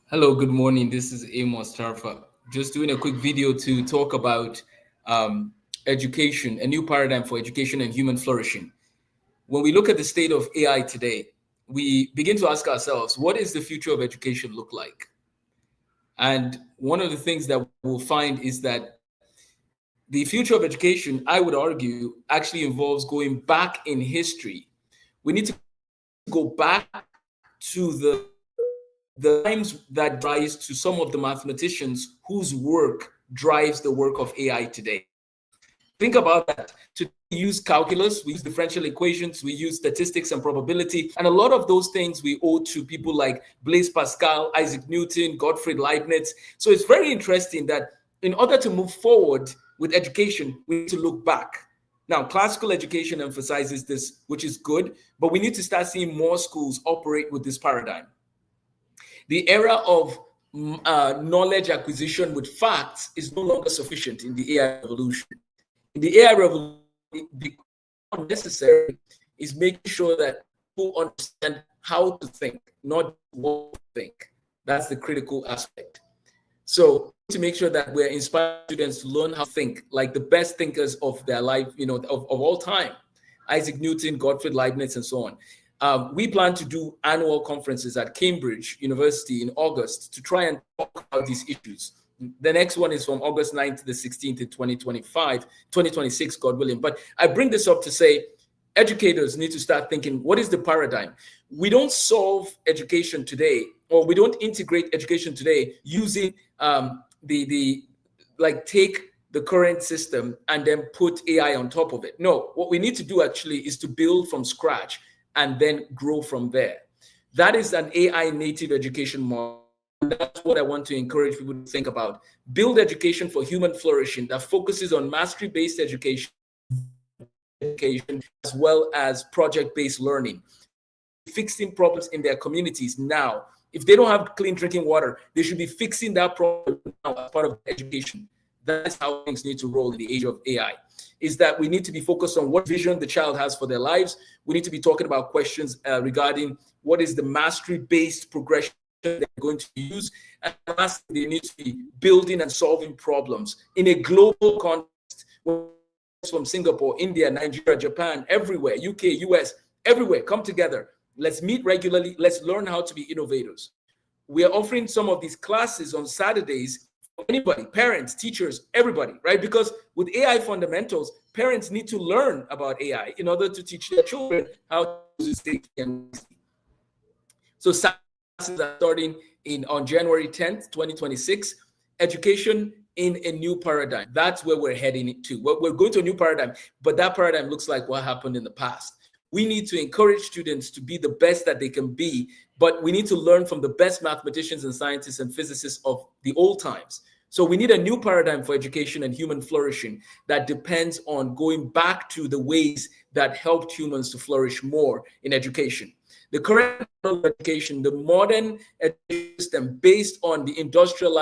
Hello, good morning. This is Amos Tarfa. Just doing a quick video to talk about education, a new paradigm for education and human flourishing. When we look at the state of AI today, we begin to ask ourselves, what is the future of education look like? And one of the things that we'll find is that the future of education, I would argue, actually involves going back in history. We need to go back to the times that gives rise to some of the mathematicians whose work drives the work of AI today. Think about that. Today we use calculus, we use differential equations, we use statistics and probability, and a lot of those things we owe to people like Blaise Pascal, Isaac Newton, Gottfried Leibniz. So it's very interesting that in order to move forward with education, we need to look back. Now, classical education emphasizes this, which is good, but we need to start seeing more schools operate with this paradigm. The era of knowledge acquisition with facts is no longer sufficient in the AI revolution. In the AI revolution, the necessary is making sure that people understand how to think, not what to think. That's the critical aspect. So to make sure that we're inspiring students to learn how to think like the best thinkers of their life, of all time, Isaac Newton, Gottfried Leibniz, and so on. We plan to do annual conferences at Cambridge University in August to try and talk about these issues. The next one is from August 9th to the 16th in 2026, God willing. But I bring this up to say educators need to start thinking, what is the paradigm? We don't solve education today, or we don't integrate education today using take the current system and then put AI on top of it. No, what we need to do actually is to build from scratch and then grow from there. That is an AI native education model. That's what I want to encourage people to think about. Build education for human flourishing that focuses on mastery-based education as well as project-based learning. Fixing problems in their communities now. If they don't have clean drinking water, they should be fixing that problem now as part of education. That's how things need to roll in the age of AI. Is that we need to be focused on what vision the child has for their lives. We need to be talking about questions regarding what is the mastery-based progression they're going to use. And lastly, they need to be building and solving problems in a global context. From Singapore, India, Nigeria, Japan, everywhere, UK, US, everywhere, come together. Let's meet regularly. Let's learn how to be innovators. We are offering some of these classes on Saturdays for anybody, parents, teachers, everybody, right? Because with AI fundamentals, parents need to learn about AI in order to teach their children how to use it safely and wisely. So classes are starting on January 10th, 2026. Education in a new paradigm. That's where we're heading to. We're going to a new paradigm, but that paradigm looks like what happened in the past. We need to encourage students to be the best that they can be, but we need to learn from the best mathematicians and scientists and physicists of the old times. So we need a new paradigm for education and human flourishing that depends on going back to the ways that helped humans to flourish more in education. The current education, the modern education system based on the industrial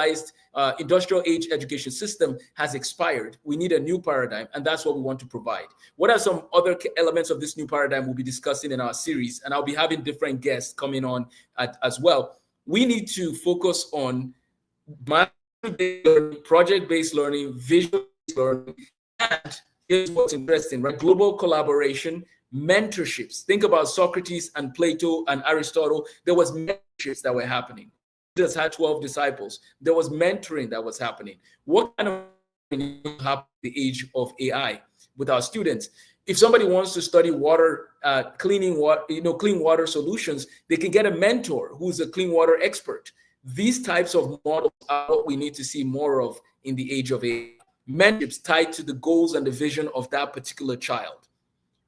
age education system has expired. We need a new paradigm, and that's what we want to provide. What are some other elements of this new paradigm we'll be discussing in our series? And I'll be having different guests coming on as well. We need to focus on project-based learning, visual-based learning, and here's what's interesting, right? Global collaboration, mentorships. Think about Socrates and Plato and Aristotle. There was mentorships that were happening. Jesus had 12 disciples. There was mentoring that was happening. What kind of mentoring happened at the age of AI with our students? If somebody wants to study water, clean water solutions, they can get a mentor who's a clean water expert. These types of models are what we need to see more of in the age of AI. Mentorships tied to the goals and the vision of that particular child.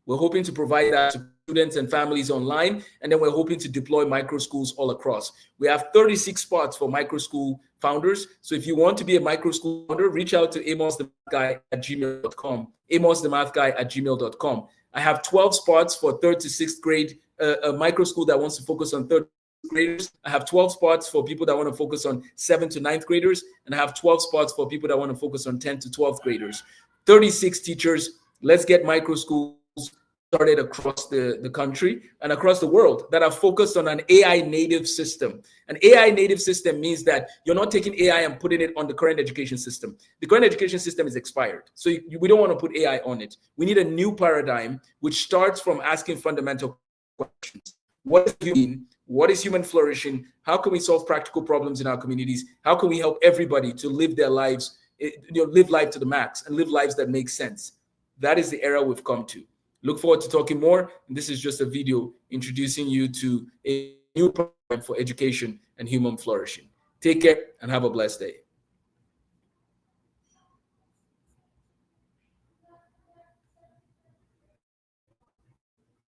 We're hoping to provide that to students and families online, and then we're hoping to deploy micro schools all across. We have 36 spots for micro school founders. So if you want to be a micro school founder, reach out to amosthemathguy@gmail.com, amosthemathguy@gmail.com. I have 12 spots for 3rd to 6th grade, a micro school that wants to focus on 3rd graders. I have 12 spots for people that want to focus on 7th to 9th graders, and I have 12 spots for people that want to focus on 10th to 12th graders. 36 teachers. Let's get micro schools started across the country and across the world that are focused on an AI native system. An AI native system means that you're not taking AI and putting it on the current education system. The current education system is expired. So we don't want to put AI on it. We need a new paradigm which starts from asking fundamental questions. What is human? What is human flourishing? How can we solve practical problems in our communities? How can we help everybody to live their lives, live life to the max and live lives that make sense? That is the era we've come to. Look forward to talking more. And this is just a video introducing you to a new program for education and human flourishing. Take care and have a blessed day.